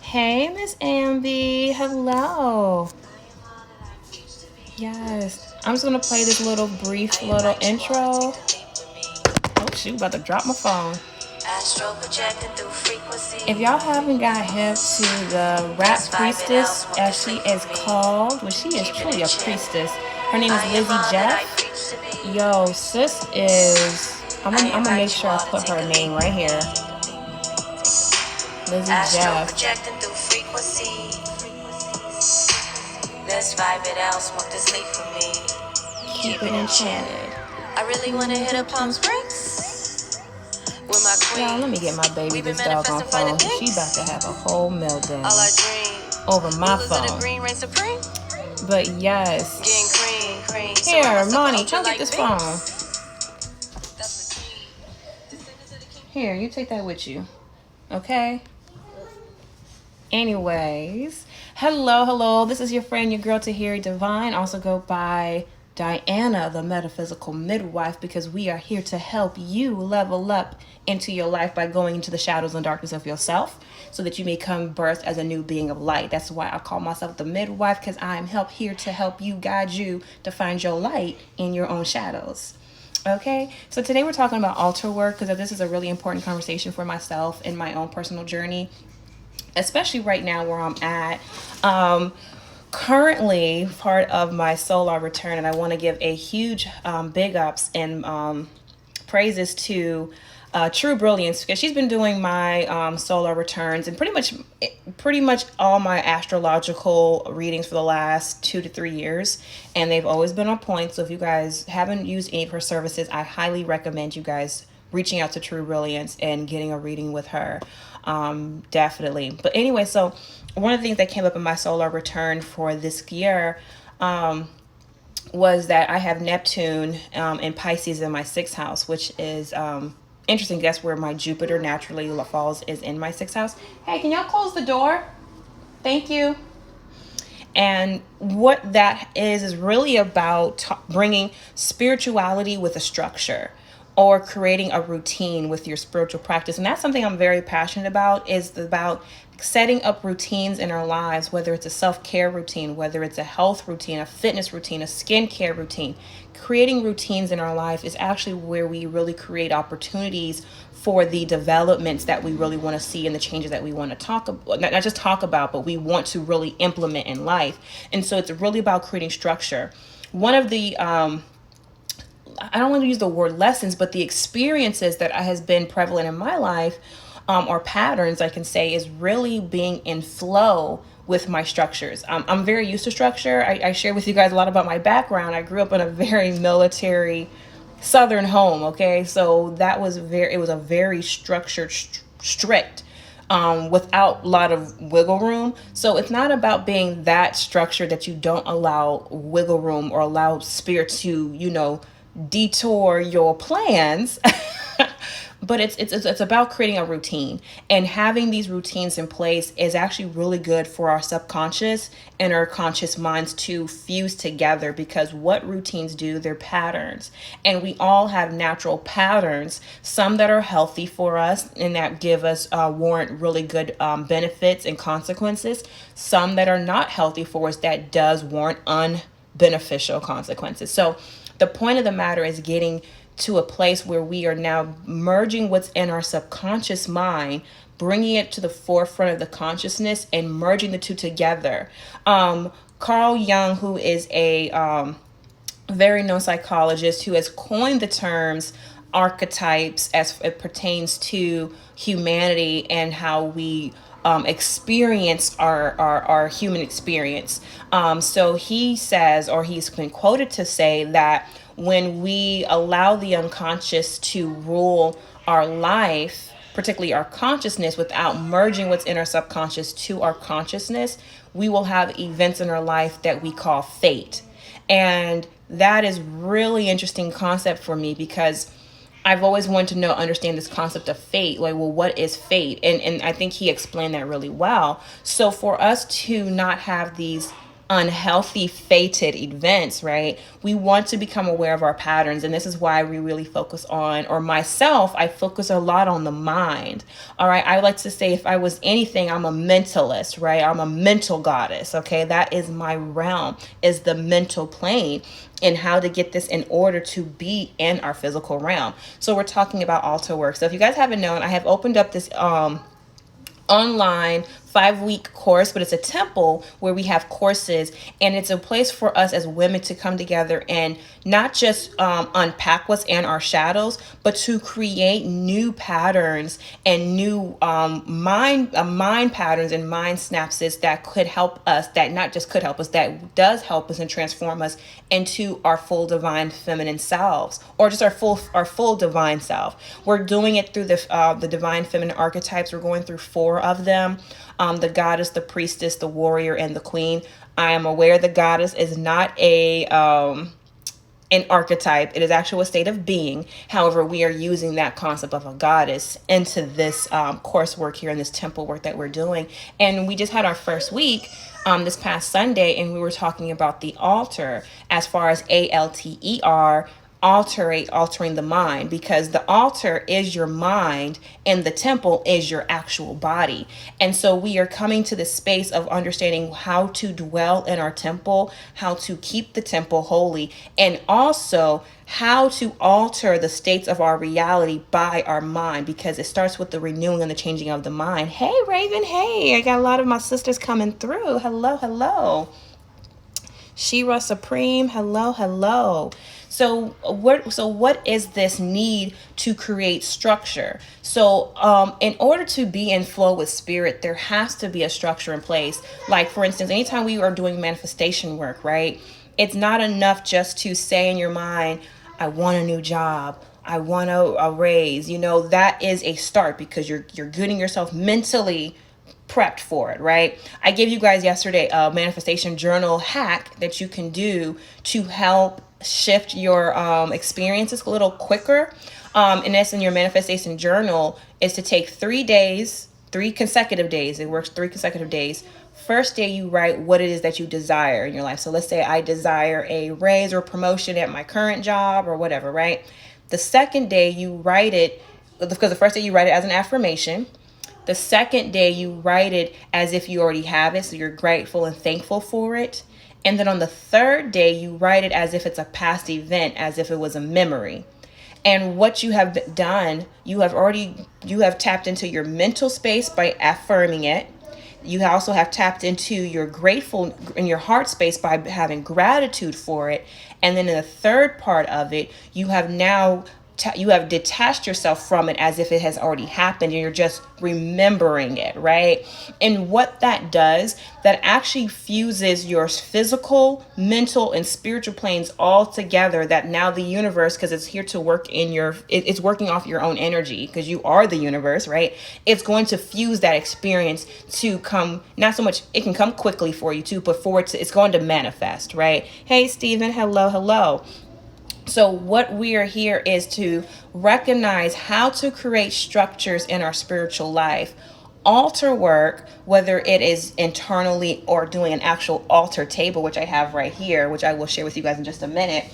Hey, Miss Amby. Hello. Yes. I'm just going to play this little brief little intro. Oh, shoot, about to drop my phone. If y'all haven't got hip to the rap priestess, as she is called, well, she is truly a priestess. Her name is Lizzie Jeff. Yo, sis is. I'm gonna make sure I put her name right here. Lizzie Jeff. Let's vibe it out, smoke this leaf for me. Keep it enchanted. I really wanna hit up Palm Springs with my queen. Y'all, let me get my baby this doggone phone. She about to have a whole meltdown over my phone. But yes. Here, Monty, come get this phone. Here, you take that with you. Okay? Anyways, hello. This is your friend, your girl Tahiri Divine. Also go by Diana, the metaphysical midwife, because we are here to help you level up into your life by going into the shadows and darkness of yourself so that you may come birth as a new being of light. That's why I call myself the midwife, because I am here to help you, guide you to find your light in your own shadows. Okay, so today we're talking about altar work because this is a really important conversation for myself in my own personal journey, especially right now where I'm at. Currently part of my solar return, and I want to give a huge big ups and praises to True Brilliance, because she's been doing my solar returns and pretty much all my astrological readings for the last 2 to 3 years, and they've always been on point. So if you guys haven't used any of her services, I highly recommend you guys reaching out to True Brilliance and getting a reading with her. Definitely. But anyway, so one of the things that came up in my solar return for this year was that I have Neptune in Pisces in my 6th house, which is interesting. Guess where my Jupiter naturally falls is in my 6th house. Hey, can y'all close the door? Thank you. And what that is really about bringing spirituality with a structure, or creating a routine with your spiritual practice. And that's something I'm very passionate about, is about setting up routines in our lives, whether it's a self-care routine, whether it's a health routine, a fitness routine, a skincare routine. Creating routines in our life is actually where we really create opportunities for the developments that we really want to see and the changes that we want to talk about, not just talk about, but we want to really implement in life. And so it's really about creating structure. One of the I don't want to use the word lessons, but the experiences that has been prevalent in my life, or patterns I can say, is really being in flow with my structures. I'm very used to structure. I share with you guys a lot about my background. I grew up in a very military Southern home. Okay. So it was a very structured, strict, without a lot of wiggle room. So it's not about being that structured that you don't allow wiggle room or allow spirit to, detour your plans. But it's about creating a routine, and having these routines in place is actually really good for our subconscious and our conscious minds to fuse together, because what routines do, they're patterns, and we all have natural patterns, some that are healthy for us and that give us warrant really good benefits and consequences, some that are not healthy for us that does warrant unbeneficial consequences. So the point of the matter is getting to a place where we are now merging what's in our subconscious mind, bringing it to the forefront of the consciousness, and merging the two together. Carl Jung, who is a very known psychologist, who has coined the terms archetypes as it pertains to humanity and how we experience our human experience. So he says, or he's been quoted to say, that when we allow the unconscious to rule our life, particularly our consciousness, without merging what's in our subconscious to our consciousness, we will have events in our life that we call fate. And that is really interesting concept for me, because I've always wanted to understand this concept of fate. Like, well, what is fate? And I think he explained that really well. So for us to not have these unhealthy fated events, right? We want to become aware of our patterns. And this is why we really focus on, or myself, I focus a lot on the mind. All right. I like to say, if I was anything, I'm a mentalist, right? I'm a mental goddess. Okay. That is my realm, is the mental plane, and how to get this in order to be in our physical realm. So we're talking about altar work. So if you guys haven't known, I have opened up this online 5-week course, but it's a temple where we have courses, and it's a place for us as women to come together and not just unpack what's in our shadows, but to create new patterns and new mind patterns and mind synapses that could help us, that not just could help us, that does help us and transform us into our full divine feminine selves, or just our full divine self. We're doing it through the divine feminine archetypes. We're going through 4 of them. The goddess, the priestess, the warrior, and the queen. I am aware the goddess is not an archetype. It is actually a state of being. However, we are using that concept of a goddess into this coursework here in this temple work that we're doing. And we just had our first week this past Sunday, and we were talking about the altar, as far as ALTER, altering the mind, because the altar is your mind and the temple is your actual body. And so we are coming to the space of understanding how to dwell in our temple, how to keep the temple holy, and also how to alter the states of our reality by our mind, because it starts with the renewing and the changing of the mind. Hey Raven, hey, I got a lot of my sisters coming through. Hello. Shira Supreme, hello. So what is this need to create structure? So in order to be in flow with spirit, there has to be a structure in place. Like, for instance, anytime we are doing manifestation work, right? It's not enough just to say in your mind, I want a new job, I want a raise. You know, that is a start, because you're getting yourself mentally prepped for it, right? I gave you guys yesterday a manifestation journal hack that you can do to help shift your experiences a little quicker. And that's in your manifestation journal, is to take 3 days, 3 consecutive days. It works 3 consecutive days. First day, you write what it is that you desire in your life. So let's say I desire a raise or promotion at my current job or whatever, right? The second day, you write it, because the first day you write it as an affirmation. The second day, you write it as if you already have it, so you're grateful and thankful for it. And then on the third day, you write it as if it's a past event, as if it was a memory. And what you have done, you have tapped into your mental space by affirming it. You also have tapped into your grateful in your heart space by having gratitude for it. And then in the third part of it, you have now you have detached yourself from it as if it has already happened, and you're just remembering it, right? And what that does, that actually fuses your physical, mental, and spiritual planes all together, that now the universe, because it's here to work in it's working off your own energy, because you are the universe, right? It's going to fuse that experience to come, not so much, it can come quickly for you too, but it's going to manifest, right? Hey, Stephen, hello. So what we are here is to recognize how to create structures in our spiritual life. Altar work, whether it is internally or doing an actual altar table, which I have right here, which I will share with you guys in just a minute,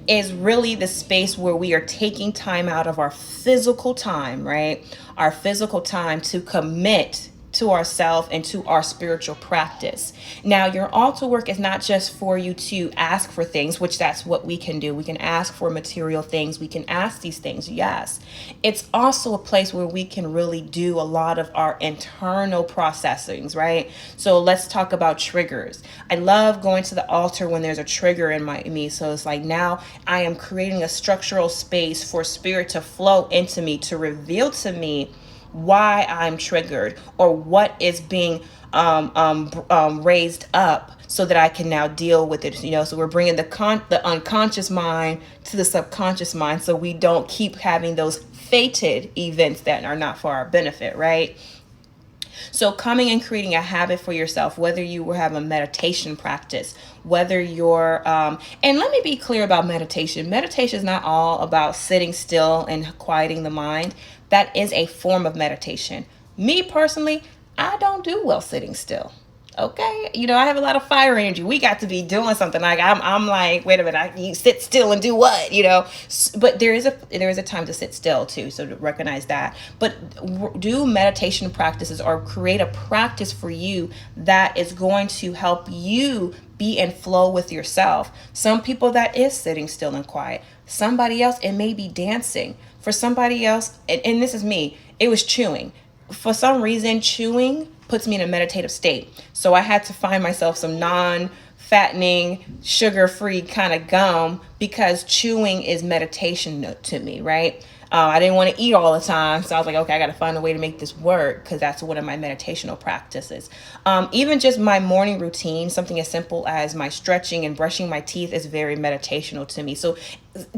is really the space where we are taking time out of our physical time, right? Our physical time to commit to ourselves and to our spiritual practice. Now, your altar work is not just for you to ask for things, which that's what we can do. We can ask for material things. We can ask these things, yes. It's also a place where we can really do a lot of our internal processings, right? So let's talk about triggers. I love going to the altar when there's a trigger in me. So it's like, now I am creating a structural space for spirit to flow into me, to reveal to me why I'm triggered, or what is being raised up, so that I can now deal with it. You know, so we're bringing the unconscious mind to the subconscious mind, so we don't keep having those fated events that are not for our benefit, right? So coming and creating a habit for yourself, whether you will have a meditation practice, whether you're, and let me be clear about meditation. Meditation is not all about sitting still and quieting the mind. That is a form of meditation. Me personally, I don't do well sitting still. Okay, I have a lot of fire energy. We got to be doing something. Like I'm like, wait a minute, you sit still and do what? But there is a time to sit still too. So to recognize that. But do meditation practices or create a practice for you that is going to help you be in flow with yourself. Some people that is sitting still and quiet. Somebody else, it may be dancing. For somebody else, and this is me, it was chewing. For some reason, chewing puts me in a meditative state. So I had to find myself some non-fattening, sugar-free kind of gum because chewing is meditation to me, right? I didn't want to eat all the time. So I was like, okay, I got to find a way to make this work because that's one of my meditational practices. Even just my morning routine, something as simple as my stretching and brushing my teeth is very meditational to me. So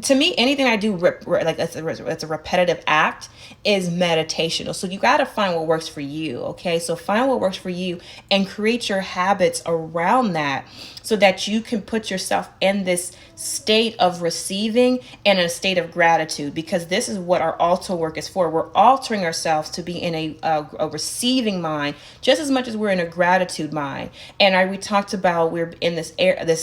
to me, anything I do, like it's a repetitive act, is meditational. So you got to find what works for you. Okay. So find what works for you and create your habits around that so that you can put yourself in this state of receiving and a state of gratitude, because this is what our altar work is for. We're altering ourselves to be in a receiving mind just as much as we're in a gratitude mind. And we talked about we're in this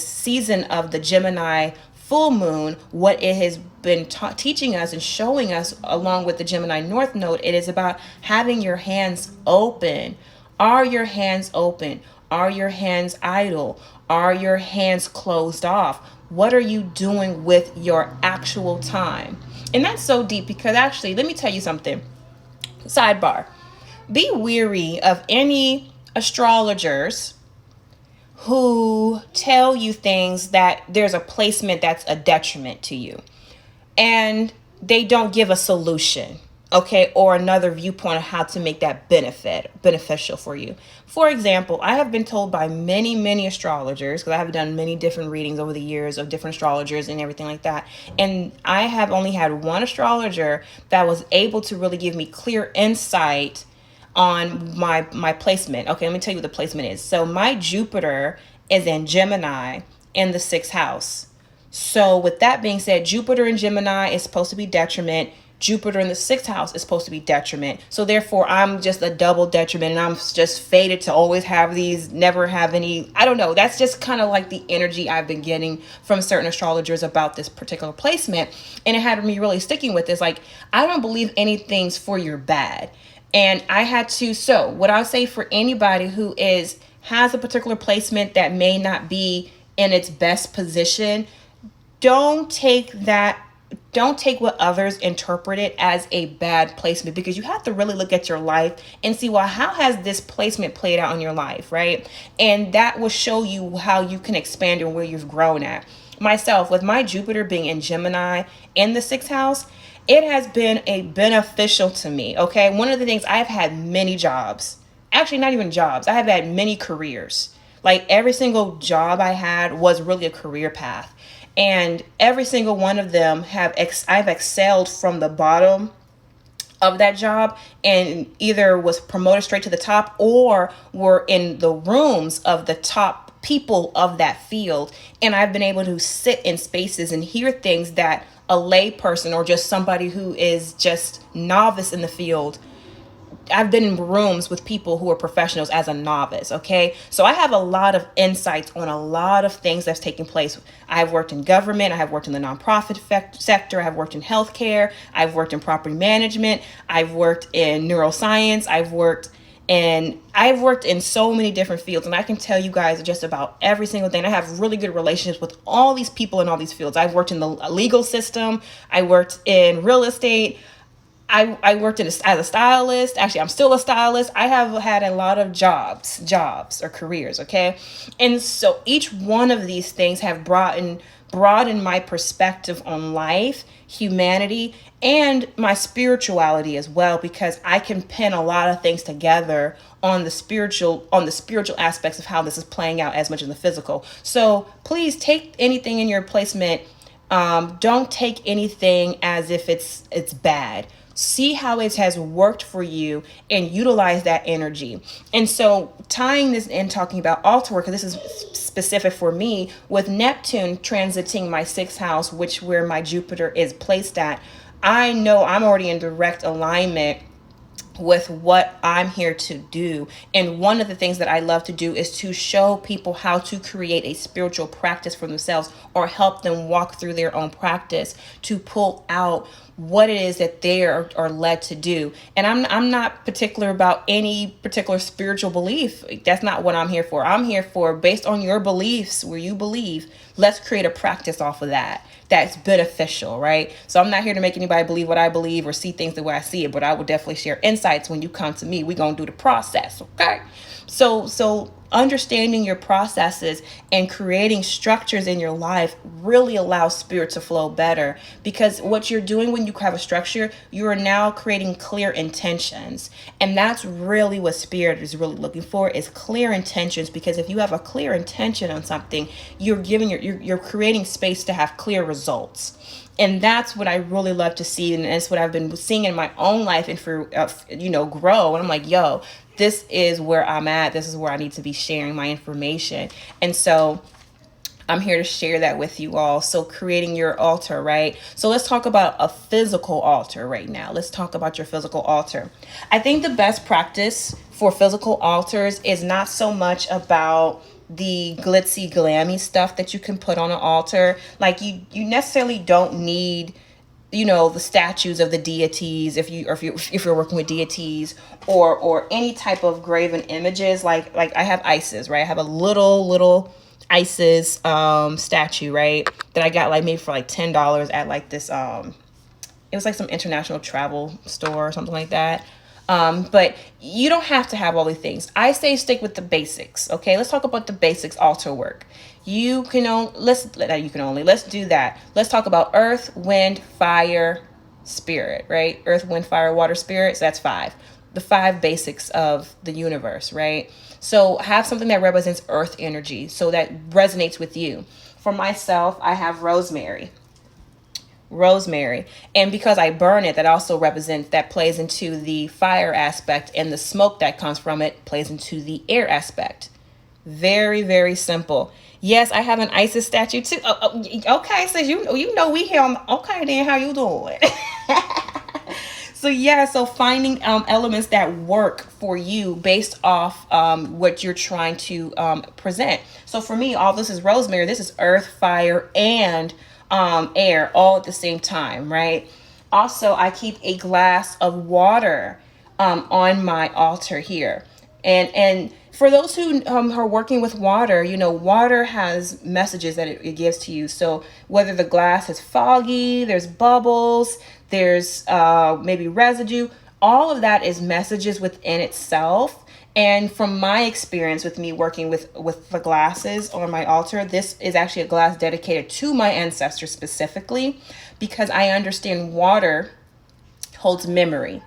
season of the Gemini full moon. What it has been teaching us and showing us along with the Gemini North Node, it is about having your hands open. Are your hands open? Are your hands idle? Are your hands closed off? What are you doing with your actual time? And that's so deep because actually, let me tell you something. Sidebar. Be weary of any astrologers who tell you things that there's a placement that's a detriment to you. And they don't give a solution, okay, or another viewpoint of how to make that beneficial for you. For example, I have been told by many, many astrologers, because I have done many different readings over the years of different astrologers and everything like that. And I have only had one astrologer that was able to really give me clear insight on my placement. Okay, let me tell you what the placement is. So my Jupiter is in Gemini in the 6th house. So with that being said, Jupiter in Gemini is supposed to be detriment. Jupiter in the 6th house is supposed to be detriment. So therefore, I'm just a double detriment, and I'm just fated to always have these, never have any. I don't know. That's just kind of like the energy I've been getting from certain astrologers about this particular placement. And it had me really sticking with this. Like, I don't believe anything's for your bad. And I had to, so what I'll say for anybody who has a particular placement that may not be in its best position, don't take what others interpret it as a bad placement, because you have to really look at your life and see, well, how has this placement played out in your life, right? And that will show you how you can expand and where you've grown at. Myself, with my Jupiter being in Gemini in the 6th house, it has been a beneficial to me, okay? One of the things, I've had many jobs. Actually, not even jobs. I have had many careers. Like, every single job I had was really a career path. And every single one of them I've excelled from the bottom of that job and either was promoted straight to the top or were in the rooms of the top people of that field. And I've been able to sit in spaces and hear things that a lay person or just somebody who is just novice in the field. I've been in rooms with people who are professionals as a novice. Okay. So I have a lot of insights on a lot of things that's taking place. I've worked in government. I have worked in the nonprofit sector. I have worked in healthcare. I've worked in property management. I've worked in neuroscience. I've worked in so many different fields, and I can tell you guys just about every single thing. I have really good relationships with all these people in all these fields. I've worked in the legal system. I worked in real estate. I worked as a stylist. Actually, I'm still a stylist. I have had a lot of jobs or careers. Okay. And so each one of these things have broadened my perspective on life, humanity, and my spirituality as well, because I can pin a lot of things together on the spiritual aspects of how this is playing out as much as the physical. So please take anything in your placement. Don't take anything as if it's bad. See how it has worked for you and utilize that energy. And so tying this in, talking about altar work, because this is specific for me, with Neptune transiting my 6th house, where my Jupiter is placed at, I know I'm already in direct alignment with what I'm here to do. And one of the things that I love to do is to show people how to create a spiritual practice for themselves, or help them walk through their own practice to pull out what it is that they are led to do. And I'm not particular about any particular spiritual belief. That's not what I'm here for. I'm here for, based on your beliefs, where you believe, let's create a practice off of that that's beneficial, right? So I'm not here to make anybody believe what I believe or see things the way I see it, but I will definitely share insights when you come to me. We're going to do the process, okay? So understanding your processes and creating structures in your life really allows spirit to flow better, because what you're doing when you have a structure, you are now creating clear intentions. And that's really what spirit is really looking for, is clear intentions. Because if you have a clear intention on something, you're creating space to have clear results. And that's what I really love to see. And that's what I've been seeing in my own life, and for, grow. And I'm like, yo, this is where I'm at. This is where I need to be sharing my information. And so I'm here to share that with you all. So creating your altar, right? So let's talk about a physical altar right now. Let's talk about your physical altar. I think the best practice for physical altars is not so much about the glitzy glammy stuff that you can put on an altar. Like you necessarily don't need, the statues of the deities, if you're working with deities, or any type of graven images. Like I have Isis, right? I have a little Isis statue, right, that I got like maybe for like $10 at like this it was like some international travel store or something like that. But you don't have to have all these things. I say stick with the basics. Okay, let's talk about the basics altar work. Let's do that. Let's talk about earth, wind, fire, spirit, right? Earth, wind, fire, water, spirit. So that's 5. The 5 basics of the universe, right? So have something that represents earth energy, so that resonates with you. For myself, I have rosemary. And because I burn it, that plays into the fire aspect, and the smoke that comes from it plays into the air aspect. Very, very simple. Yes, I have an Isis statue too. Okay, so you know we here on. Okay, then how you doing? So finding elements that work for you based off what you're trying to present. So for me, all this is rosemary. This is earth, fire, and air all at the same time, right? Also, I keep a glass of water on my altar here. And for those who are working with water, water has messages that it gives to you. So whether the glass is foggy, there's bubbles, there's maybe residue, all of that is messages within itself. And from my experience with me working with the glasses on my altar, this is actually a glass dedicated to my ancestors specifically, because I understand water holds memory.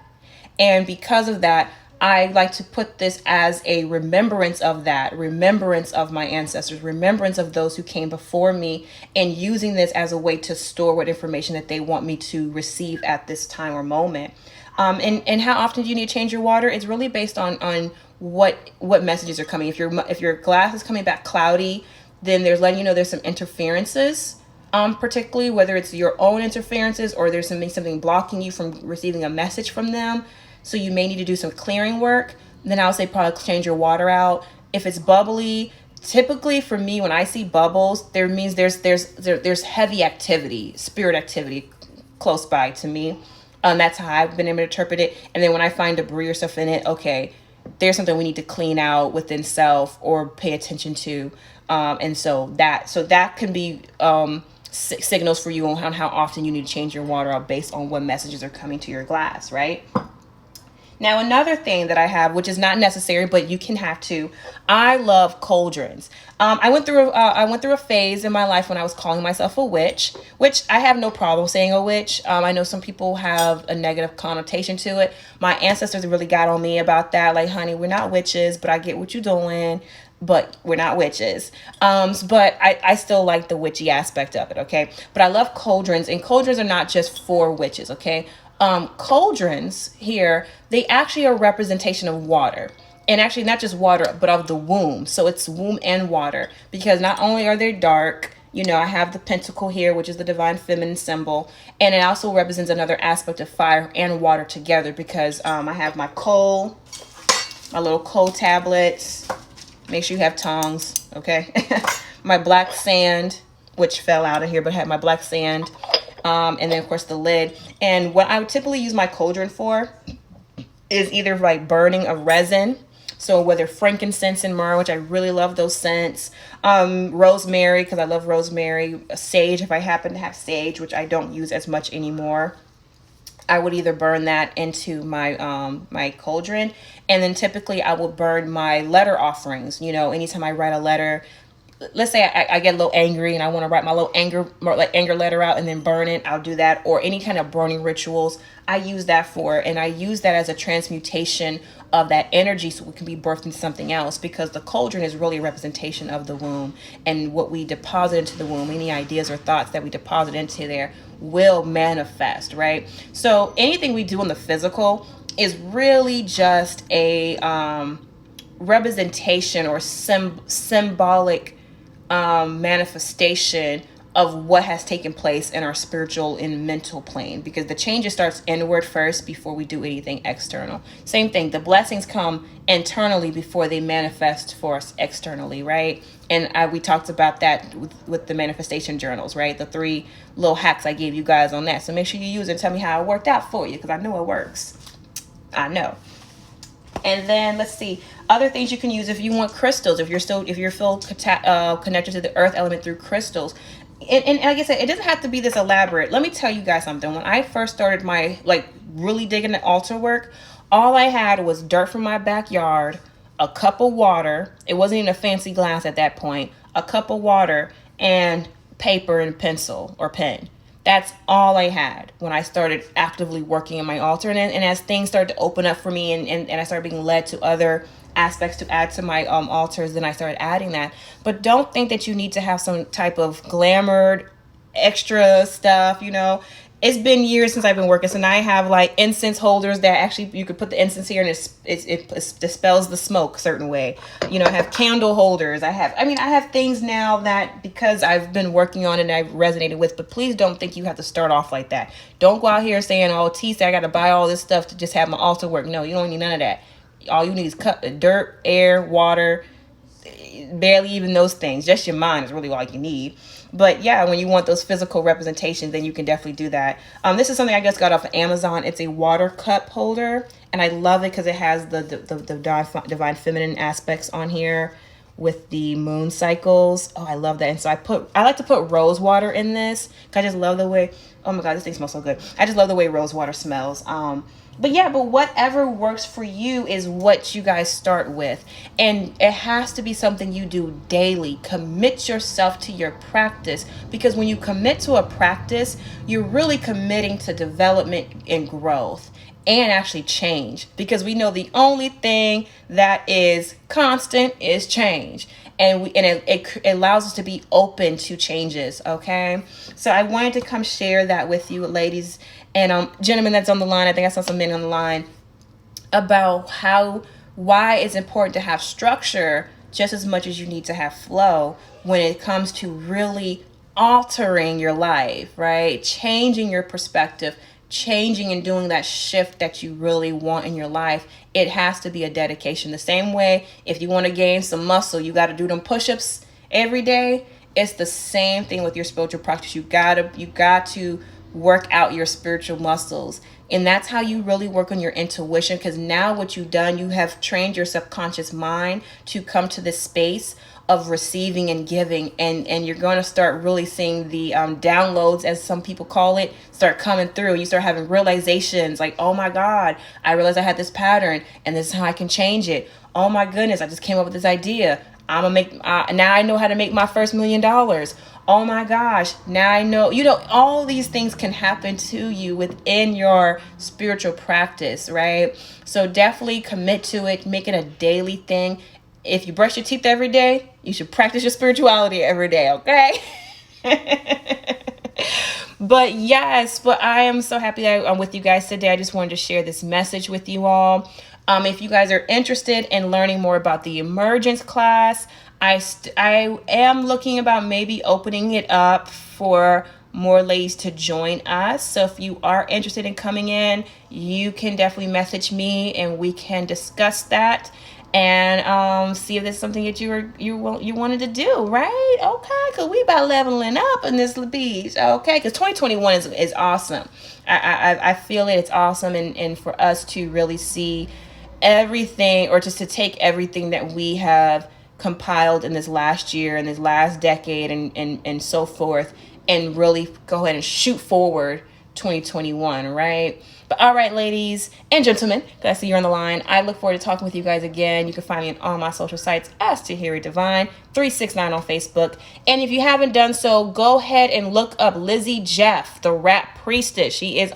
And because of that, I like to put this as a remembrance of that, remembrance of my ancestors, remembrance of those who came before me, and using this as a way to store what information that they want me to receive at this time or moment. And how often do you need to change your water? It's really based on what messages are coming. If your glass is coming back cloudy, then there's letting you know there's some interferences, particularly whether it's your own interferences or there's something blocking you from receiving a message from them. So you may need to do some clearing work. Then I'll say probably change your water out. If it's bubbly, typically for me, when I see bubbles, there means there's heavy activity, spirit activity close by to me. That's how I've been able to interpret it. And then when I find debris or stuff in it, okay, there's something we need to clean out within self or pay attention to. And so that can be signals for you on how often you need to change your water out based on what messages are coming to your glass, right? Now, another thing that I have, which is not necessary, but you can have to, I love cauldrons. I went through a phase in my life when I was calling myself a witch, which I have no problem saying a witch. I know some people have a negative connotation to it. My ancestors really got on me about that. Like, honey, we're not witches, but I get what you're doing, but we're not witches. But I still like the witchy aspect of it, okay? But I love cauldrons, and cauldrons are not just for witches, okay? Cauldrons here, they actually are a representation of water, and actually not just water, but of the womb. So it's womb and water, because not only are they dark You know, I have the pentacle here, which is the divine feminine symbol. And it also represents another aspect of fire and water together, because I have my coal, my little coal tablets. Make sure you have tongs, okay? My black sand, which fell out of here, but I had my black sand. And then, of course, the lid. And what I would typically use my cauldron for is either like burning of resin. So whether frankincense and myrrh, which I really love those scents, rosemary, because I love rosemary, sage, if I happen to have sage, which I don't use as much anymore, I would either burn that into my my cauldron. And then typically I will burn my letter offerings. You know, anytime I write a letter, let's say I get a little angry and I want to write my little anger letter out and then burn it, I'll do that. Or any kind of burning rituals, I use that for, and I use that as a transmutation of that energy so it can be birthed into something else, because the cauldron is really a representation of the womb, and what we deposit into the womb, any ideas or thoughts that we deposit into there will manifest, right? So anything we do in the physical is really just a representation or symbolic manifestation of what has taken place in our spiritual and mental plane, because the change starts inward first before we do anything external. Same thing, the blessings come internally before they manifest for us externally, right? And we talked about that with the manifestation journals, right? The 3 little hacks I gave you guys on that. So make sure you use it and tell me how it worked out for you, because I know it works. I know. And then let's see, other things you can use if you want crystals, if you're still connected to the earth element through crystals. And like I said, it doesn't have to be this elaborate. Let me tell you guys something. When I first started my, really digging the altar work, all I had was dirt from my backyard, a cup of water. It wasn't even a fancy glass at that point. A cup of water and paper and pencil or pen. That's all I had when I started actively working in my altar. And as things started to open up for me and I started being led to other aspects to add to my altars, then I started adding that. But don't think that you need to have some type of glamored extra stuff, you know. It's been years since I've been working, so now I have like incense holders that actually you could put the incense here and it dispels the smoke a certain way. You know, I have candle holders. I have things now that, because I've been working on it and I've resonated with, but please don't think you have to start off like that. Don't go out here saying, oh, T said I got to buy all this stuff to just have my altar work. No, you don't need none of that. All you need is dirt, air, water, barely even those things. Just your mind is really all you need. But yeah, when you want those physical representations, then you can definitely do that. This is something I just got off of Amazon. It's a water cup holder, and I love it because it has the divine feminine aspects on here with the moon cycles. Oh, I love that. And so I like to put rose water in this, because I just love the way, oh my God, this thing smells so good. I just love the way rose water smells. But whatever works for you is what you guys start with. And it has to be something you do daily. Commit yourself to your practice, because when you commit to a practice, you're really committing to development and growth and actually change, because we know the only thing that is constant is change. And it allows us to be open to changes. Okay. So I wanted to come share that with you, ladies and gentlemen that's on the line. I think I saw some men on the line, about why it's important to have structure just as much as you need to have flow when it comes to really altering your life, right? Changing your perspective, changing and doing that shift that you really want in your life. It has to be a dedication. The same way, if you want to gain some muscle, you got to do them push-ups every day. It's the same thing with your spiritual practice. You got to work out your spiritual muscles. And that's how you really work on your intuition, because now what you've done, you have trained your subconscious mind to come to this space of receiving and giving, and you're going to start really seeing the downloads, as some people call it, start coming through. You start having realizations like, oh my God, I realized I had this pattern and this is how I can change it. Oh my goodness, I just came up with this idea. I'm gonna make now I know how to make my first $1 million. Oh my gosh, now I know, all these things can happen to you within your spiritual practice, right? So definitely commit to it, make it a daily thing. If you brush your teeth every day, you should practice your spirituality every day, okay? But I am so happy that I'm with you guys today. I just wanted to share this message with you all. If you guys are interested in learning more about the emergence class, I am looking about maybe opening it up for more ladies to join us. So if you are interested in coming in, you can definitely message me and we can discuss that and see if there's something that you wanted to do, right? Okay, because we about leveling up in this beach. Okay, because 2021 is awesome. I feel it's awesome, and for us to really see everything, or just to take everything that we have compiled in this last year and this last decade and so forth, and really go ahead and shoot forward 2021, right? But all right, ladies and gentlemen, I see you're on the line. I look forward to talking with you guys again. You can find me on all my social sites as Tahiri Divine 369 on Facebook. And if you haven't done so, go ahead and look up Lizzie Jeff, the rap priestess. She is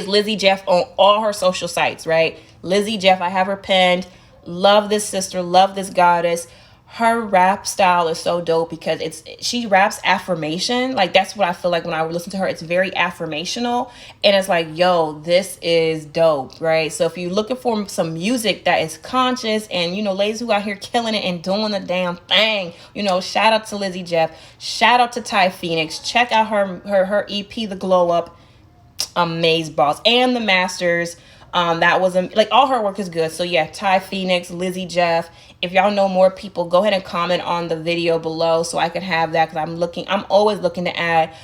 Lizzie Jeff on all her social sites, right? Lizzie Jeff, I have her pinned. Love this sister, love this goddess. Her rap style is so dope because she raps affirmation. Like, that's what I feel like when I listen to her. It's very affirmational, and it's like, yo, this is dope, right? So if you're looking for some music that is conscious, and ladies who out here killing it and doing the damn thing, shout out to Lizzie Jeff, shout out to Ty Phoenix. Check out her EP, The Glow Up, Amaze Balls, and The Masters. That was like, all her work is good. So yeah, Ty Phoenix, Lizzie Jeff. If y'all know more people, go ahead and comment on the video below so I can have that, because I'm always looking to add,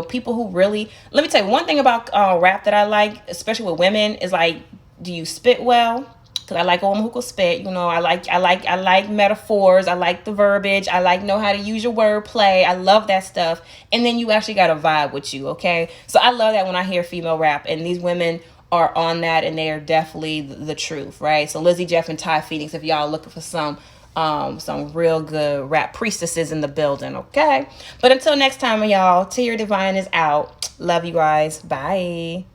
people who really, let me tell you one thing about rap that I like, especially with women, is like, do you spit well? Because I like a woman who can spit. I like metaphors. I like the verbiage. I know how to use your wordplay. I love that stuff. And then you actually got a vibe with you, okay? So I love that when I hear female rap, and these women are on that, and they are definitely the truth, right? So Lizzie Jeff and Ty Phoenix, if y'all looking for some real good rap priestesses in the building, okay? But until next time, y'all, Tahiri Divine is out. Love you guys. Bye.